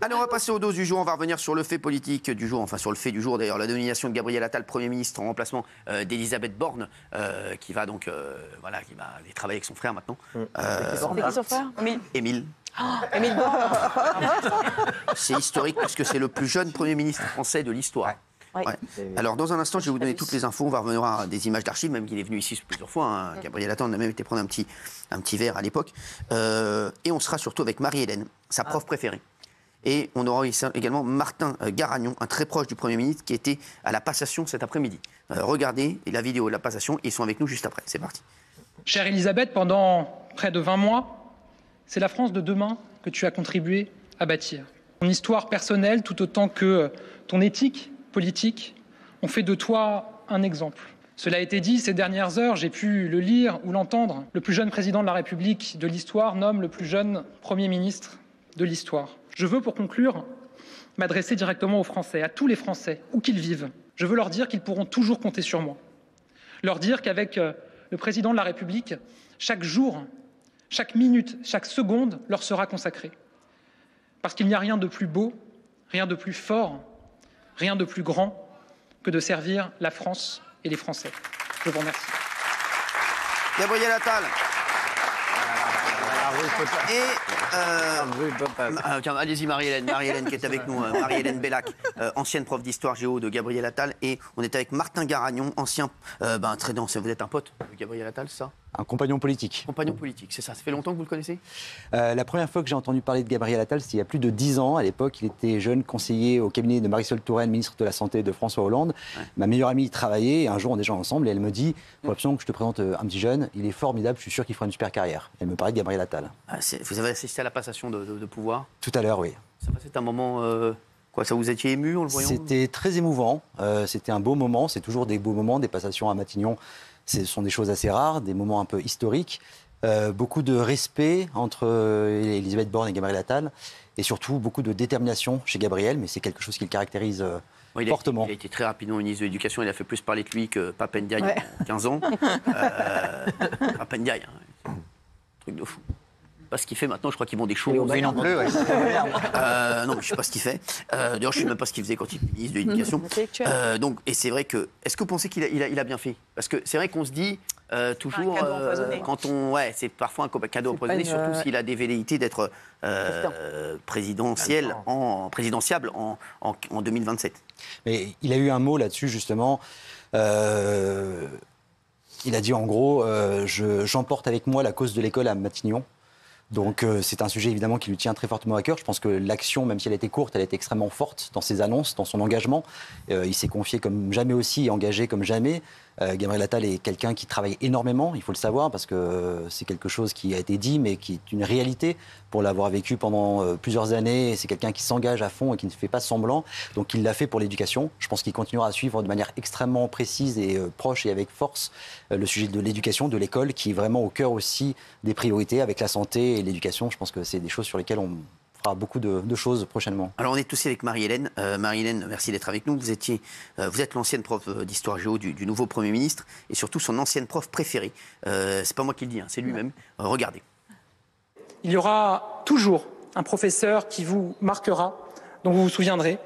Allez, on va passer aux doses du jour. On va revenir sur le fait politique du jour, enfin sur le fait du jour d'ailleurs, la nomination de Gabriel Attal, Premier ministre, en remplacement d'Elisabeth Borne, qui va donc voilà, qui va aller travailler avec son frère maintenant. C'est qui son frère? Émile. Émile Borne. C'est historique puisque c'est le plus jeune Premier ministre français de l'histoire. Oui. Ouais. Alors, dans un instant, je vais vous donner toutes les infos. On va revenir à des images d'archives, même qu'il est venu ici plusieurs fois. Hein. Gabriel Attal, on a même été prendre un petit verre à l'époque. Et on sera surtout avec Marie-Hélène, sa prof préférée. Et on aura également Martin Garagnon, un très proche du Premier ministre, qui était à la passation cet après-midi. Regardez la vidéo de la passation, ils sont avec nous juste après. C'est parti. Chère Elisabeth, pendant près de 20 mois, c'est la France de demain que tu as contribué à bâtir. Ton histoire personnelle, tout autant que ton éthique politique, ont fait de toi un exemple. Cela a été dit ces dernières heures, j'ai pu le lire ou l'entendre. Le plus jeune président de la République de l'histoire nomme le plus jeune Premier ministre de l'histoire. Je veux, pour conclure, m'adresser directement aux Français, à tous les Français, où qu'ils vivent. Je veux leur dire qu'ils pourront toujours compter sur moi. Leur dire qu'avec le président de la République, chaque jour, chaque minute, chaque seconde leur sera consacrée. Parce qu'il n'y a rien de plus beau, rien de plus fort, rien de plus grand que de servir la France et les Français. Je vous remercie. Gabriel Attal. Allez-y Marie-Hélène, Marie-Hélène qui est avec nous, Marie-Hélène Bellac, ancienne prof d'histoire géo de Gabriel Attal, et on est avec Martin Garagnon, ancien, très dense, vous êtes un pote de Gabriel Attal, c'est ça? Un compagnon politique. Compagnon politique, c'est ça. Ça fait longtemps que vous le connaissez? La première fois que j'ai entendu parler de Gabriel Attal, c'était il y a plus de 10 ans. À l'époque, il était jeune conseiller au cabinet de Marisol Touraine, ministre de la Santé de François Hollande. Ouais. Ma meilleure amie y travaillait, et un jour on est déjà ensemble, et elle me dit, pour l'option que je te présente un petit jeune, il est formidable, je suis sûr qu'il fera une super carrière. Elle me parlait de Gabriel Attal. Ah, vous avez assisté à la passation de pouvoir? Tout à l'heure, oui. C'est un moment... Quoi, ça vous étiez ému en le voyant? C'était très émouvant, c'était un beau moment, c'est toujours des beaux moments, des passations à Matignon. Ce sont des choses assez rares, des moments un peu historiques. Beaucoup de respect entre Elisabeth Borne et Gabriel Attal. Et surtout, beaucoup de détermination chez Gabriel. Mais c'est quelque chose qui le caractérise fortement. Il a été très rapidement ministre de l'Éducation. Il a fait plus parler de lui que Pape Ndiaye en 15 ans. Pape Ndiaye, hein. Truc de fou. Pas ce qu'il fait maintenant, je crois qu'ils vont des shows. Oui, non plus, ouais. Non, mais je ne sais pas ce qu'il fait. D'ailleurs, je ne sais même pas ce qu'il faisait quand il était ministre de l'Éducation. Et c'est vrai que... Est-ce que vous pensez qu'il a bien fait? Parce que c'est vrai qu'on se dit toujours... quand on... Ouais, c'est parfois un cadeau empoisonné, surtout s'il a des velléités d'être présidentiable en 2027. Mais il a eu un mot là-dessus, justement. Il a dit, en gros, j'emporte avec moi la cause de l'école à Matignon. Donc c'est un sujet évidemment qui lui tient très fortement à cœur. Je pense que l'action, même si elle était courte, elle est extrêmement forte dans ses annonces, dans son engagement. Il s'est confié comme jamais aussi, engagé comme jamais. Gabriel Attal est quelqu'un qui travaille énormément, il faut le savoir, parce que c'est quelque chose qui a été dit, mais qui est une réalité pour l'avoir vécu pendant plusieurs années. C'est quelqu'un qui s'engage à fond et qui ne fait pas semblant. Donc il l'a fait pour l'éducation. Je pense qu'il continuera à suivre de manière extrêmement précise et proche et avec force le sujet de l'éducation, de l'école, qui est vraiment au cœur aussi des priorités avec la santé et l'éducation. Je pense que c'est des choses sur lesquelles on fera beaucoup de choses prochainement. Alors on est aussi avec Marie-Hélène. Marie-Hélène, merci d'être avec nous. Vous êtes l'ancienne prof d'histoire géo du nouveau Premier ministre et surtout son ancienne prof préférée. C'est pas moi qui le dis, hein, c'est lui-même. Regardez. Il y aura toujours un professeur qui vous marquera, dont vous vous souviendrez,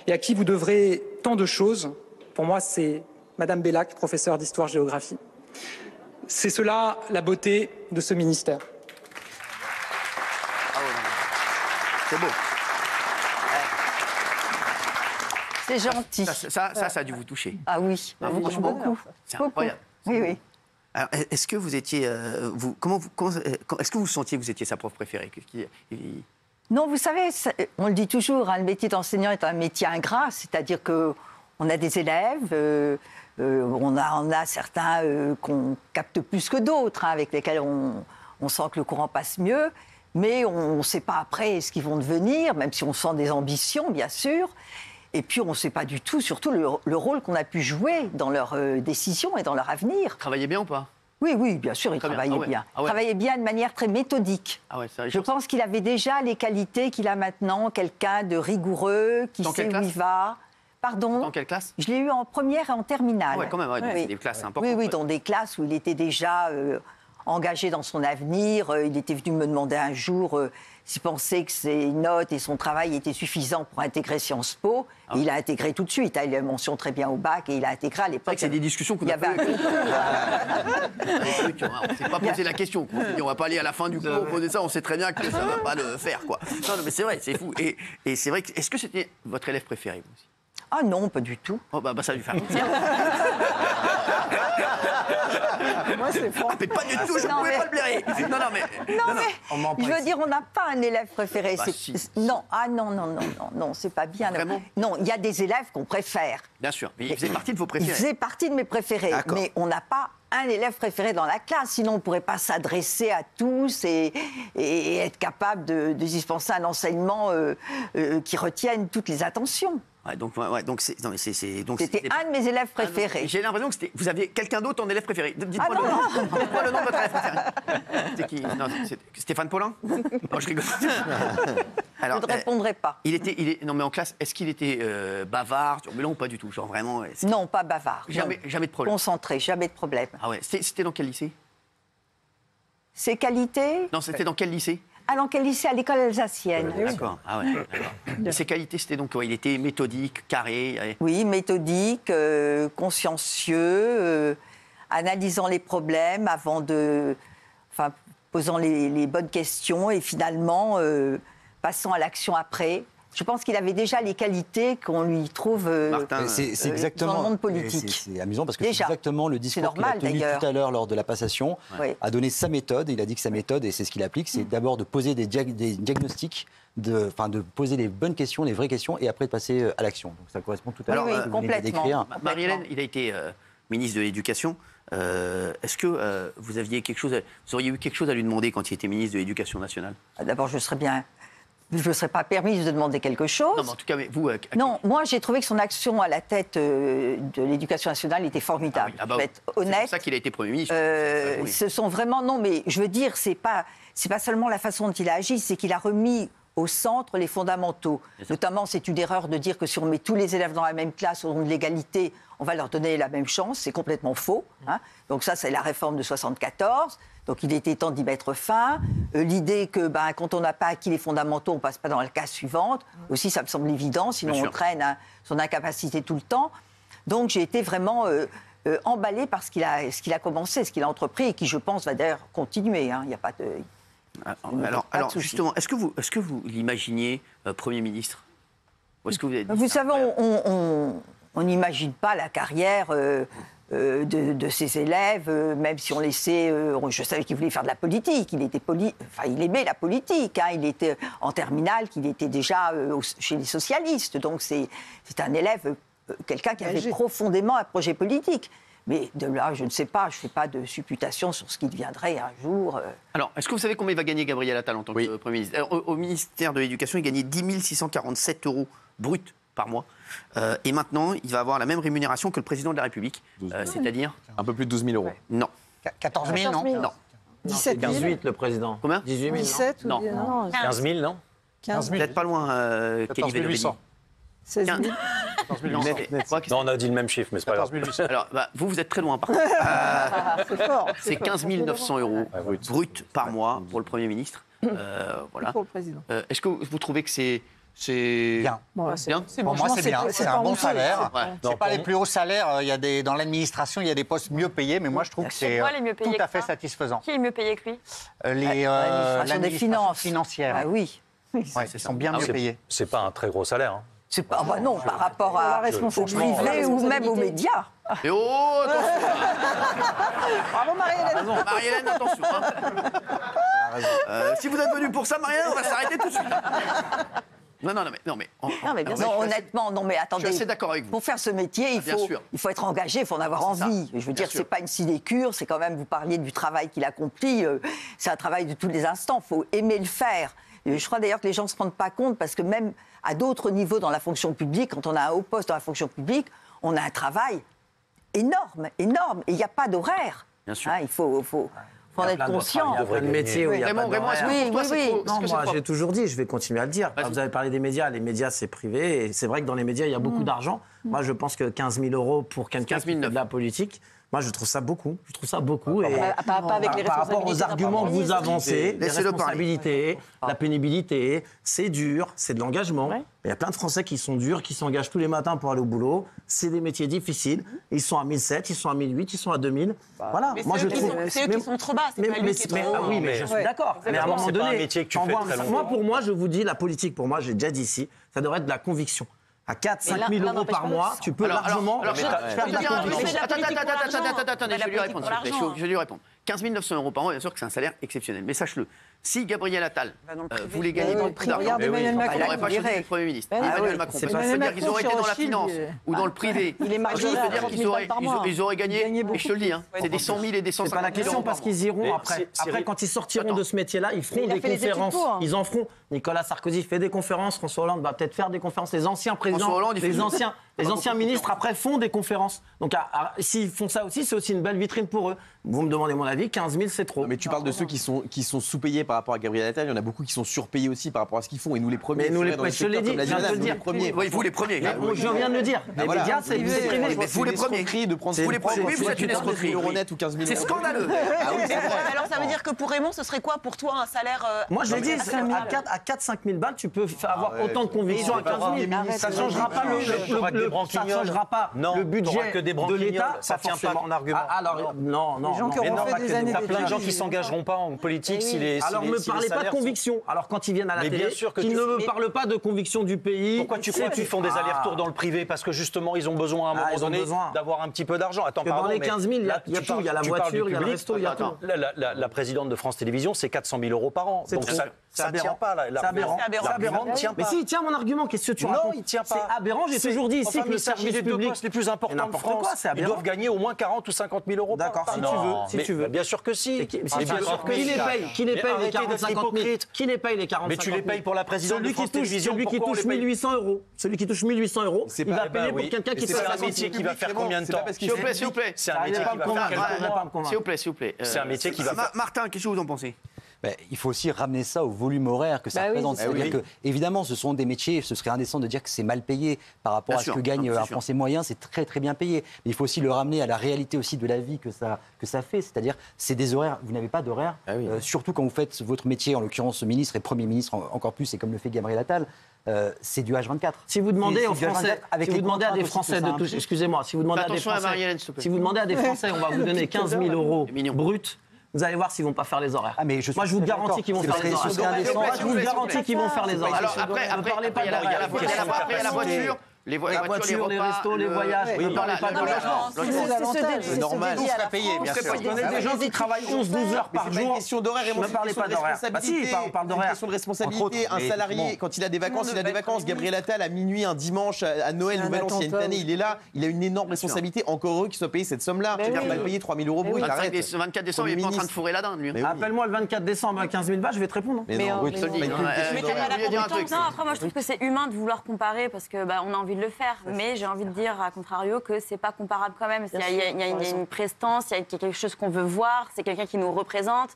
et à qui vous devrez tant de choses. Pour moi, c'est Madame Bellac, professeure d'histoire-géographie. C'est cela la beauté de ce ministère. C'est beau. C'est gentil. Ça a dû vous toucher. Ah oui, beaucoup. C'est incroyable. Oui, oui. Alors, est-ce que vous étiez... est-ce que vous sentiez que vous étiez sa prof préférée? Non, vous savez, on le dit toujours, hein, le métier d'enseignant est un métier ingrat, c'est-à-dire qu'on a des élèves, on a certains qu'on capte plus que d'autres, hein, avec lesquels on sent que le courant passe mieux. Mais on ne sait pas après ce qu'ils vont devenir, même si on sent des ambitions, bien sûr. Et puis, on ne sait pas du tout, surtout, le rôle qu'on a pu jouer dans leurs décisions et dans leur avenir. Ils travaillaient bien ou pas? Oui, bien sûr, il travaillait bien. Il travaillait bien de manière très méthodique. Je pense qu'il avait déjà les qualités qu'il a maintenant, quelqu'un de rigoureux, qui sait où il va. Pardon? Dans quelle classe? Je l'ai eu en première et en terminale. Ah ouais, quand même, ouais, oui. Des classes importantes. Oui, dans des classes où il était déjà... engagé dans son avenir. Il était venu me demander un jour s'il pensait que ses notes et son travail étaient suffisants pour intégrer Sciences Po. Et il a intégré tout de suite. Il a eu une mention très bien au bac et il a intégré à l'époque. C'est des discussions qu'on a pas eues. On ne s'est pas posé la question. On s'est dit, on va pas aller à la fin du cours poser ça. On sait très bien que ça ne va pas le faire, quoi. Non, mais c'est vrai, c'est fou. Et c'est vrai que, est-ce que c'était votre élève préféré, vous aussi? Ah non, pas du tout. Oh, bah ça va lui faire plaisir. Moi, c'est fort. Mais pas du tout, je ne pouvais pas le blairer. Non, mais je veux dire, on n'a pas un élève préféré. Bah, C'est- si. Non, non, c'est pas bien. Vraiment? Non, il y a des élèves qu'on préfère. Bien sûr, mais il faisait partie de vos Il préférés. faisait partie de mes préférés, D'accord. mais on n'a pas un élève préféré dans la classe, sinon on ne pourrait pas s'adresser à tous et être capable de dispenser un enseignement qui retienne toutes les attentions. Ouais, donc c'est. Non, mais donc C'était un de mes élèves préférés. J'ai l'impression que vous aviez quelqu'un d'autre en élève préféré. Dites-moi Ah, non. Dites-moi le nom de votre élève préféré. C'était qui? Non, Stéphane Paulin? Non, je rigole. Alors, Je ne répondrai pas. non, mais en classe, est-ce qu'il était bavard, turbulent ou pas du tout? Genre vraiment. Non, pas bavard. Jamais de problème. Concentré, jamais de problème. Ah ouais. C'était dans quel lycée? Ses qualités? Non, c'était dans quel lycée? Ah, dans quel lycée? À l'école alsacienne. D'accord. Ah ouais. D'accord. Et ses qualités, c'était donc quoi? Il était méthodique, carré. Oui, méthodique, consciencieux, analysant les problèmes avant de... Enfin, posant les bonnes questions et finalement passant à l'action après. Je pense qu'il avait déjà les qualités qu'on lui trouve Martin, C'est exactement dans le monde politique. C'est amusant parce que Déjà. c'est exactement le discours qu'il a normal, tenu d'ailleurs. tout à l'heure lors de la passation, Oui. a donné sa méthode. Il a dit que sa méthode, et c'est ce qu'il applique, c'est d'abord de poser des diagnostics, de poser les bonnes questions, les vraies questions, et après de passer à l'action. Donc ça correspond tout à l'heure Oui, à ce que vous venez de complètement. décrire. Marie-Hélène, il a été ministre de l'Éducation. Est-ce que vous aviez vous auriez eu quelque chose à lui demander quand il était ministre de l'Éducation nationale? D'abord, je ne serais pas permise de demander quelque chose. Non, mais en tout cas, mais vous. Non, moi j'ai trouvé que son action à la tête de l'éducation nationale était formidable. Ah bah, Je vais être c'est honnête. pour ça qu'il a été Premier ministre. Oui. Ce sont vraiment non, mais je veux dire, c'est pas seulement la façon dont il a agi, c'est qu'il a remis au centre les fondamentaux. Notamment, c'est une erreur de dire que si on met tous les élèves dans la même classe au nom de l'égalité, on va leur donner la même chance. C'est complètement faux. Hein. Donc ça, c'est la réforme de 74. Donc il était temps d'y mettre fin. L'idée que quand on n'a pas acquis les fondamentaux, on ne passe pas dans la case suivante, aussi ça me semble évident, sinon Bien on sûr. traîne son incapacité tout le temps. Donc j'ai été vraiment emballée par ce qu'il a commencé, ce qu'il a entrepris et qui, je pense, va d'ailleurs continuer. Hein. Il n'y a pas de... Alors souci. justement, est-ce que vous l'imaginiez Premier ministre? Ou est-ce que vous avez dit Vous ça? savez, on n'imagine pas la carrière de ses élèves, même si on laissait... je savais qu'il voulait faire de la politique, il aimait la politique, hein, il était en terminale, qu'il était déjà chez les socialistes, donc c'est un élève, quelqu'un qui avait profondément un projet politique. Mais de là, je ne sais pas, je ne fais pas de supputation sur ce qui deviendrait un jour... Alors, est-ce que vous savez combien il va gagner Gabriel Attal en tant que Premier ministre? Au ministère de l'Éducation, il gagnait 10 647 € bruts par mois. Et maintenant, il va avoir la même rémunération que le président de la République. C'est-à-dire Un peu plus de 12 000 €. Non. 14 000, non? Non. 17 000. 18, le président. Combien? 18 000. 17 ou Non. non, 15 000, non? 15 000. Peut-être pas loin, Kelly 14 800. 16 000. 14 Non, 800. je crois que Non, on a dit le même chiffre, mais c'est pas grave. 14 800. alors, vous êtes très loin, par contre. C'est fort. C'est 15 900 € brut. brut par mois pour le Premier ministre. Voilà. Pour le président. Est-ce que vous trouvez que c'est Bien. Bon, bien? Pour moi, c'est bien. C'est un bon salaire. Ouais. C'est pas les plus hauts salaires. Il y a dans l'administration, il y a des postes mieux payés, mais moi, je trouve que c'est Pourquoi les mieux payés tout à que fait ça satisfaisant. Qui est mieux payé que lui? l'administration des finances. financière. Ah oui. Ouais, ils sont bien mieux payés. C'est pas un très gros salaire. Hein. C'est pas, non, par rapport Pour la à, au responsabilité. privé ou même aux médias. Et oh, attention. Bravo Marie-Hélène. Marie-Hélène, attention. Si vous êtes venu pour ça, Marie-Hélène, on va s'arrêter tout de suite. Non, mais Non, honnêtement, non, mais attendez. Je suis assez d'accord avec vous. Pour faire ce métier, bien sûr. il faut être engagé, il faut en avoir C'est ça. envie. Je veux Bien dire, sûr. c'est pas une sinécure, c'est quand même, vous parliez du travail qu'il accomplit, c'est un travail de tous les instants, il faut aimer le faire. Et je crois d'ailleurs que les gens ne se rendent pas compte, parce que même à d'autres niveaux dans la fonction publique, quand on a un haut poste dans la fonction publique, on a un travail énorme, énorme, et il n'y a pas d'horaire. Bien sûr. Hein, il faut en être conscient. Il y a plein de métiers où il y a pas Raymond, est-ce que Oui, pour toi, oui, c'est oui. trop- est-ce Non, que c'est moi trop- j'ai toujours dit, je vais continuer à le dire. Vas-y. Vous avez parlé des médias, les médias c'est privé et c'est vrai que dans les médias il y a beaucoup d'argent. Moi je pense que 15 000 € pour quelqu'un 15 qui fait 009. de la politique, Moi, je trouve ça beaucoup. Je trouve ça beaucoup. Et Pas avec les par rapport aux responsabilités arguments que vous avancez, les Laissez-le parler. responsabilités, la pénibilité, c'est dur, c'est de l'engagement. Ouais. Il y a plein de Français qui sont durs, qui s'engagent tous les matins pour aller au boulot. C'est des métiers difficiles. Ils sont à 1007, ils sont à 1008, ils sont à 2000. Voilà. Mais Moi, je trouve. c'est eux qui sont trop bas, c'est pas lui qui est trop haut. oui, mais je suis d'accord. Mais à un moment c'est pas un donné, métier que tu t'en fais vois très longtemps. moi, pour moi, je vous dis, la politique, pour moi, j'ai déjà dit ici, ça devrait être de la conviction. À 4-5 000 euros par mois, tu peux largement faire de la conviction. Attendez, je vais lui répondre. Je vais lui répondre. 15 900 euros par an, bien sûr que c'est un salaire exceptionnel. Mais sache-le, si Gabriel Attal voulait gagner dans le beaucoup d'argent, Regarde Emmanuel Macron. il n'aurait pas choisi le Premier ministre. Ben oui. Emmanuel Macron. C'est Parce pas- que c'est-à-dire qu'ils auraient été dans la Rothschild, finance ou dans le privé. Il est Moi, je peux majoritaire dire à qu'ils 30 000 auraient, par mois. ils auraient gagné, Il gagnait et je te le dis, c'est des 100 000 et des C'est 150 000 pas la question euros par parce mois. qu'ils iront Mais après. c'est- Après, quand ils sortiront de ce métier-là, ils feront il a des fait les études conférences. pour, hein. Ils en feront. Nicolas Sarkozy fait des conférences. François Hollande va peut-être faire des conférences. Les anciens présidents, François Hollande, il fait les anciens ministres après font des conférences. Donc, s'ils font ça aussi, c'est aussi une belle vitrine pour eux. Vous me demandez mon avis, 15 000, c'est trop. Non, mais tu parles de ceux qui sont sous-payés par rapport à Gabriel Attal. Il y en a beaucoup qui sont surpayés aussi par rapport à ce qu'ils font. Et nous les premiers. Mais nous, c'est les vrai, dans le je te l'ai secteur, dit, comme l'a je viens de Madame, te le nous, les dire. premiers. Oui, vous les premiers. Je viens de le dire. Les voilà. médias, c'est privé. Mais vous les premiers. Escroquerie de prendre Vous les premiers, oui, vous êtes une escroquerie. euros net ou 15 000 C'est euros. scandaleux. Ah oui, c'est vrai. Alors ça veut dire que pour Raymond, ce serait quoi pour toi un salaire Moi, je l'ai dit, acceptable à 4-5 000 balles, tu peux avoir autant de conviction à 15 000. Ça ne changera pas le budget que des de branquignoles. l'État. Ça tient pas ton argument. Alors, non. Les gens qui Mais auront non, fait pas des que années t'as plein de d'études. gens qui s'engageront pas en politique si les Alors, si ne les- si les parlez pas de salaires sont- conviction. Alors, quand ils viennent à la Mais télé, bien sûr que qu'ils tu- ne me mais- parlent pas de conviction du pays. Pourquoi tu crois qu'ils font des allers-retours dans le privé? Parce que justement, ils ont besoin à un moment ils ont donné besoin. d'avoir un petit peu d'argent. Attends, Que dans pardon, les mais 15 000, il y a là, tout. Il y a la tu parles voiture, du il y a le public. resto, il y a Attends, tout. La présidente de France Télévisions, c'est 400 000 euros par an. C'est Donc trop. ça C'est tient aberrant. pas. C'est aberrant. L'argument ne tient Mais pas. si, il tient mon argument, qu'est-ce que tu Non, racontes? il tient pas. C'est aberrant, j'ai toujours dit ici Enfin, que le il s'agit service des deux public. postes les plus Mais importants de n'importe France. quoi, c'est Ils aberrant. doivent gagner au moins 40 ou 50 000 euros par an. D'accord, si Non, tu veux, si mais tu veux. Bien sûr que si. Et qui Mais bien sûr que les si. paye? Qui les Mais paye les arrêtez 40 d'être 50 000? hypocrite. Qui les paye les 40 Mais tu 50 les 000? payes pour la présidente de France Télévisions. Celui qui Pourquoi on touche les paye 1800 euros. Celui qui touche 1800 euros, C'est il pas- va eh payer ben pour oui. quelqu'un qui Mais fait c'est ça. un métier qui va faire combien de temps? S'il vous plaît, s'il vous plaît. C'est un métier qui va faire S'il vous plaît, s'il vous plaît. C'est un métier qui va faire. Martin, qu'est-ce que vous en pensez? Il faut aussi ramener ça au volume horaire que ça Bah oui, représente. c'est C'est-à-dire que, évidemment, ce sont des métiers, ce serait indécent de dire que c'est mal payé par rapport Bien à ce sûr, que gagne non, c'est un sûr. Français moyen, c'est très très bien payé. Mais il faut aussi le ramener à la réalité aussi de la vie que ça fait. C'est-à-dire, c'est des horaires, vous n'avez pas d'horaire, surtout quand vous faites votre métier, en l'occurrence ministre et Premier ministre encore plus, et comme le fait Gabriel Attal, c'est du H24. Si vous demandez C'est aux du H24 Français, avec si vous les demandez à des contraintes aussi Français que ça de toucher, implique. excusez-moi, si vous demandez à des Attention à Français, Marie-Hélène, s'il te plaît. si vous demandez à des Français, on va vous donner 15 000 euros mignon. bruts. Vous allez voir s'ils vont pas faire les horaires. Ah, mais Moi, je vous garantis qu'ils vont faire les horaires. Ce serait indécent. Moi, je vous garantis qu'ils vont faire les horaires. Alors après, ne parlez pas il y a la voiture, les La voiture, les repas, restos, les voyages. oui, Ne parlez pas de logement. Le normal. On serait payé, bien sûr. Je connais des gens qui travaillent 11-12 heures par C'est pas une jour. question d'horaire, Ne parlez pas d'horaire. Bah si, on parle C'est une d'horaire. question de responsabilité. Entre autres, Un mais salarié, bon. quand il a des vacances, il a des devrait vacances. être Gabriel Attal, à minuit, un dimanche, à Noël, C'est un Nouvel An, s'il y a une attentat, année, il est là. Il a une énorme responsabilité. Encore heureux qu'il soit payé cette somme-là. Mais Il oui. va payer 3 000 euros brut. 24 décembre, il est pas en train de fourrer la dinde, lui. Mais oui. Appelle-moi le 24 décembre à 15 000 balles, je vais te répondre. Mais non, Mais oui, je te le dis. pas une Mais question t'as d'horaire. la dire un truc. Non, après, moi, je trouve que c'est humain de vouloir comparer parce que on a envie de le faire. Mais j'ai envie de dire, à contrario, que c'est pas comparable quand même. Il y a une prestance, il y a quelque chose qu'on veut voir, c'est quelqu'un qui nous représente.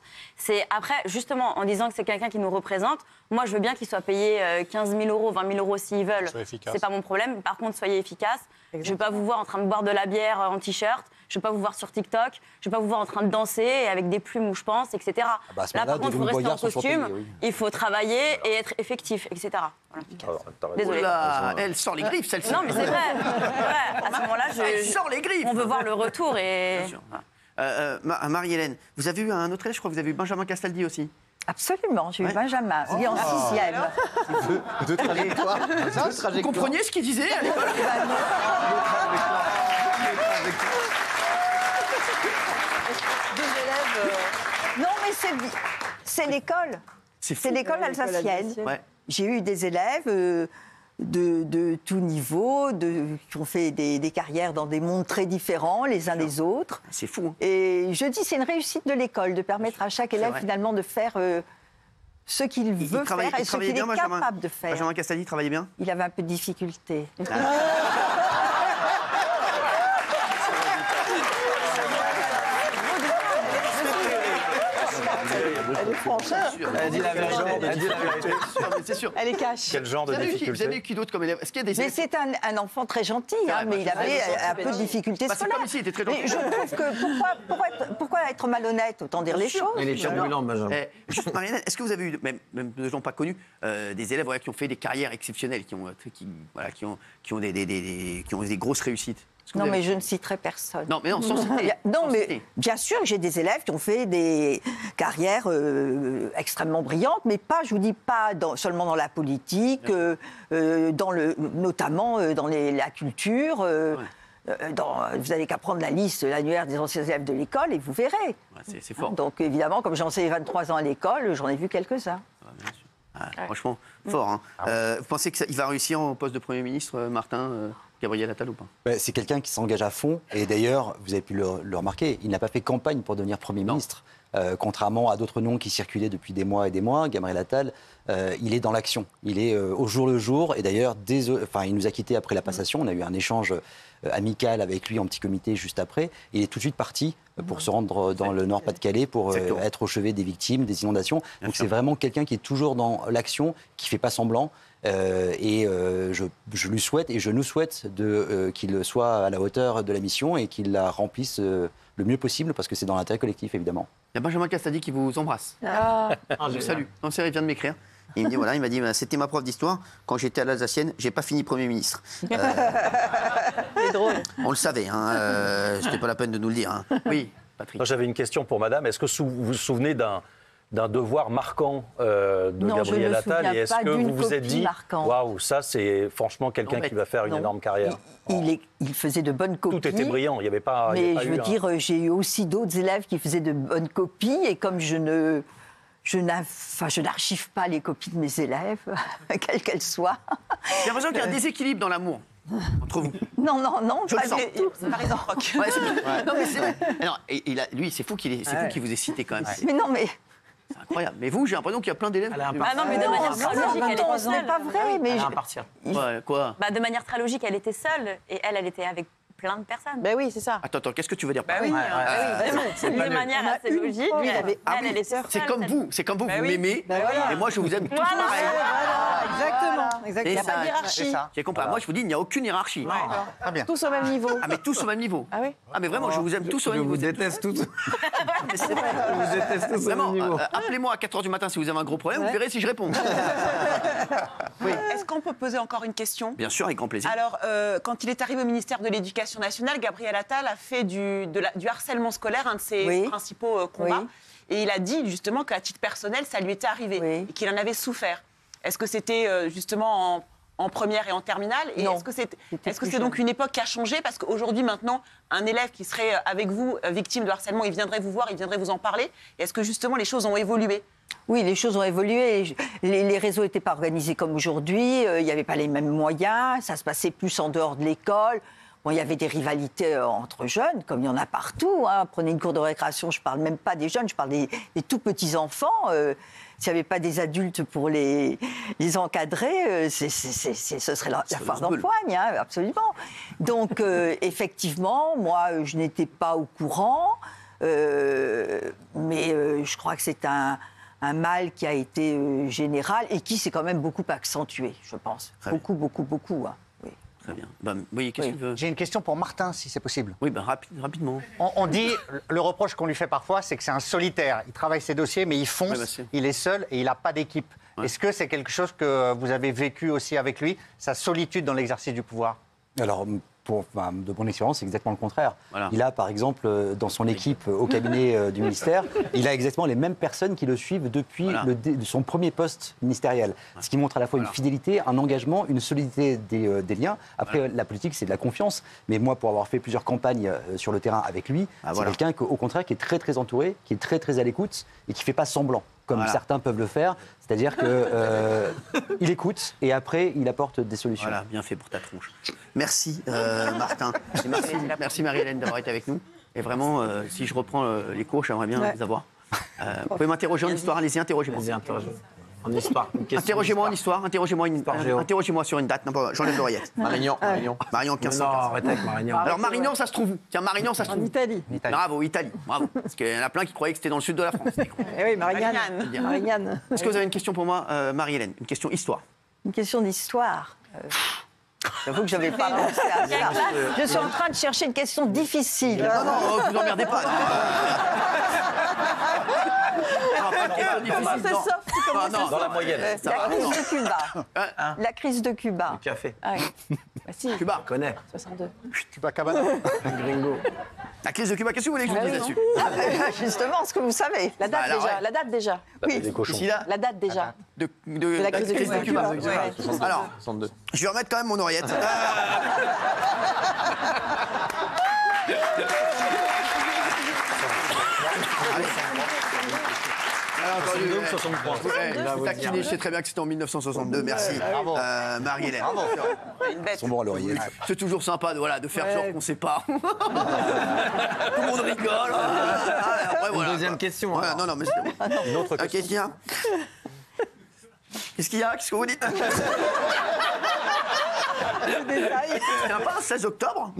Après, justement, en disant que c'est quelqu'un qui nous représente, moi, je veux bien qu'il soit payé 15 000 euros, 20 000 euros s'ils veulent. C'est pas mon problème. Par contre, soyez efficace. Je vais pas vous voir en train de boire de la bière en t-shirt. Je vais pas vous voir sur TikTok. Je vais pas vous voir en train de danser avec des plumes où je pense, etc. bah, à ce Là, moment-là, par contre, des vous restez en voyages sont costume. surpayés, oui. Il faut travailler et être effectif, etc. Voilà. Désolée. Oula, elle sort les griffes, celle-ci. Non, mais c'est vrai. C'est vrai. À ce moment-là, Elle sort les griffes. on veut voir le retour et. Bien sûr. Marie-Hélène, vous avez eu un autre élève, je crois que vous avez eu Benjamin Castaldi aussi. Absolument, j'ai eu Benjamin, il est en 6e. Deux trajectoires. Vous compreniez ce qu'il disait à l'école? Non, mais c'est l'école. C'est l'école alsacienne. Ouais. J'ai eu des élèves de tout niveau, qui ont fait des carrières dans des mondes très différents les uns des autres. C'est fou. Hein. Et je dis, c'est une réussite de l'école de permettre à chaque élève vrai. finalement de faire ce qu'il veut faire et ce qu'il est capable de faire. Benjamin Castaldi travaillait bien? Il avait un peu de difficulté. franche. Hein. Elle a dit la vérité. Elle a dit la vérité. C'est sûr. Elle est cache. Quel genre de Vous avez eu difficulté qui d'autre comme élève? Est-ce qu'il y a des Mais élèves? c'est un enfant très gentil, hein, mais il avait un peu de difficultés Bah, c'est scolaires. comme ici, il était très gentil. Mais je trouve que pourquoi être malhonnête? Autant dire les choses. Elle est turbulente, Benjamin. Juste, Marianne, est-ce que vous avez eu, même de gens pas connus, des élèves qui ont fait des carrières exceptionnelles, qui ont des grosses réussites? Est-ce que Non, vous avez- mais je ne citerai personne. Non, mais non, sans citer. Non, Sans mais citer. bien sûr, j'ai des élèves qui ont fait des carrières extrêmement brillantes, mais pas, je vous dis pas seulement dans la politique, notamment dans la culture. Vous n'avez qu'à prendre la liste, l'annuaire des anciens élèves de l'école et vous verrez. Ouais, c'est fort. Donc évidemment, comme j'ai enseigné 23 ans à l'école, j'en ai vu quelques-uns. Bien sûr. Franchement, fort. Hein. Vous pensez qu'il va réussir au poste de Premier ministre, Martin Gabriel Attal ou pas? C'est quelqu'un qui s'engage à fond. Et d'ailleurs, vous avez pu le remarquer, il n'a pas fait campagne pour devenir Premier ministre. Contrairement à d'autres noms qui circulaient depuis des mois et des mois, Gabriel Attal, il est dans l'action. Il est au jour le jour. Et d'ailleurs, il nous a quittés après la passation. On a eu un échange amical avec lui en petit comité juste après. Il est tout de suite parti pour se rendre dans le Nord-Pas-de-Calais pour être au chevet des victimes, des inondations. Donc c'est vraiment quelqu'un qui est toujours dans l'action, qui ne fait pas semblant. Je lui souhaite et je nous souhaite qu'il soit à la hauteur de la mission et qu'il la remplisse le mieux possible parce que c'est dans l'intérêt collectif évidemment. Il y a Benjamin Castaldi qui vous embrasse. Je le salue. Non, c'est vrai, il vient de m'écrire. Il me dit voilà, il m'a dit c'était ma prof d'histoire quand j'étais à l'Alsacienne, j'ai pas fini Premier ministre. C'est drôle. On le savait, hein, c'était pas la peine de nous le dire. Hein. Oui, Patrick. Moi, j'avais une question pour madame. Est-ce que vous vous souvenez d'un devoir marquant de Non, Gabriel je me Attal? souviens Et est-ce pas que d'une vous vous êtes copie dit marquante. waouh, ça c'est franchement quelqu'un qui va faire une Non. énorme carrière? Il faisait de bonnes copies. Tout était brillant, il n'y avait pas. il y Mais avait pas je eu veux un- dire, j'ai eu aussi d'autres élèves qui faisaient de bonnes copies et comme je n'archive pas les copies de mes élèves, quelles qu'elles soient. J'ai l'impression qu'il y a un déséquilibre dans l'amour entre vous. Non, Je pas le sens. du tout. C'est pas réciproque. Ouais, non, mais c'est vrai. Non, lui, c'est fou qu'il vous ait cité quand même. Mais non, mais... C'est incroyable. Mais vous, j'ai l'impression qu'il y a plein d'élèves. Ah non, mais de manière très logique, elle était ce n'est seule. pas vrai. Mais Elle va partir. Quoi? Bah, de manière très logique, elle était seule et elle était avec plein de personnes. Ben oui, c'est ça. Attends, qu'est-ce que tu veux dire? Bah oui, De manière assez logique, fois, il avait- elle était seule. C'est comme vous, vous Bah oui. m'aimez, Bah voilà. et moi je vous aime tous Voilà. pareil. Exactement. Et Exactement. Il n'y a pas de ça, hiérarchie. j'ai compris. Moi je vous dis, il n'y a aucune hiérarchie. Très bien. Tous au même niveau. Ah mais tous au même niveau. Ah oui. Ah mais vraiment, je vous aime tous au Je même vous niveau. déteste tous. Mais c'est vrai. Je vous déteste tous au Vraiment, même niveau. appelez-moi à 4h du matin si vous avez un gros problème, vous verrez si je réponds. Est-ce qu'on peut poser encore une question? Bien sûr, avec grand plaisir. Alors, quand il est arrivé au ministère de l'Éducation nationale, Gabriel Attal a fait du harcèlement scolaire un de ses Oui. principaux combats. Oui. Et il a dit justement qu'à titre personnel, ça lui était arrivé Oui. et qu'il en avait souffert. Est-ce que c'était justement en première et en terminale? Et Non. est-ce que c'est C'était plus donc jeune. une époque qui a changé? Parce qu'aujourd'hui, maintenant, un élève qui serait avec vous, victime de harcèlement, il viendrait vous voir, il viendrait vous en parler. Et est-ce que justement les choses ont évolué? Oui, les choses ont évolué. Les réseaux n'étaient pas organisés comme aujourd'hui. Il n'y avait pas les mêmes moyens. Ça se passait plus en dehors de l'école. Bon, il y avait des rivalités entre jeunes, comme il y en a partout. Hein. Prenez une cour de récréation, je ne parle même pas des jeunes, je parle des tout petits enfants. S'il n'y avait pas des adultes pour les encadrer, ce serait la foire d'empoigne, hein, absolument. Donc, effectivement, moi, je n'étais pas au courant, mais je crois que c'est un mal qui a été général et qui s'est quand même beaucoup accentué, je pense. Très Beaucoup, beaucoup, beaucoup. Hein. Oui. Très bien. Oui, qu'est-ce que tu veux? J'ai une question pour Martin, si c'est possible. Oui, rapidement. On dit, le reproche qu'on lui fait parfois, c'est que c'est un solitaire. Il travaille ses dossiers, mais il fonce, il est seul et il n'a pas d'équipe. Ouais. Est-ce que c'est quelque chose que vous avez vécu aussi avec lui, sa solitude dans l'exercice du pouvoir? Alors, de mon expérience, c'est exactement le contraire. Voilà. Il a, par exemple, dans son équipe au cabinet du ministère, il a exactement les mêmes personnes qui le suivent depuis son premier poste ministériel. Ce qui montre à la fois une fidélité, un engagement, une solidité des liens. Après, la politique, c'est de la confiance. Mais moi, pour avoir fait plusieurs campagnes sur le terrain avec lui, c'est quelqu'un, au contraire, qui est très, très entouré, qui est très, très à l'écoute et qui ne fait pas semblant, comme certains peuvent le faire. C'est-à-dire qu'il écoute et après, il apporte des solutions. Voilà, bien fait pour ta tronche. Merci Martin. Et merci Marie-Hélène d'avoir été avec nous. Et vraiment, si je reprends les cours, j'aimerais bien vous avoir. Vous pouvez m'interroger en histoire, allez-y, interrogez-moi. En histoire. Interrogez-moi en histoire, interrogez-moi sur une date. J'enlève l'oreillette. Marignan. Marignan, 1500. Non, arrêtez avec Marignan. Alors Marignan, ça se trouve où? Tiens, Marignan, ça se trouve En où? Italie. Bravo, Italie. Bravo. Parce qu'il y en a plein qui croyaient que c'était dans le sud de la France. Eh oui, Marianne. Marianne. Est-ce que vous avez une question pour moi, Marie-Hélène? Une question histoire. Une question d'histoire. J'avoue que je n'avais pas pensé à ça. Je suis en train de chercher une question difficile. Non, vous emmerdez pas. C'est soft, comment Dans la moyenne. La crise de Cuba. La crise de Cuba. Le café. Ah oui. Bah si. Cuba. Je connais. 62. Cuba Cabana. Gringo. La crise de Cuba, qu'est-ce que vous voulez que je vous dise là-dessus? Justement, ce que vous savez. La date alors, déjà. ouais. La date déjà. Oui. Des cochons. Ici, là, La date déjà. de la crise de Cuba. Ouais. Ouais. Alors, 62. je vais remettre quand même mon oreillette. Allez. 63. Je sais très bien que c'était en 1962. Merci, Marie-Hélène. Une bête. Ils sont bons à l'oreiller. C'est toujours sympa de faire genre qu'on sait pas. Tout le monde rigole. Après, voilà, Deuxième quoi. question. Voilà, alors. non, mais c'est Une autre Qu'est-ce qu'il y a? Qu'est-ce qu'il y a? Qu'est-ce que vous dites? C'est pas un 16 octobre?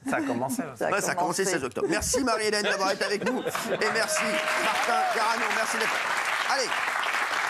Ça a commencé. Ouais, ça a commencé le 16 octobre. Merci Marie-Hélène d'avoir été avec nous. Et merci Martin Caragnon. Merci d'être là. Allez.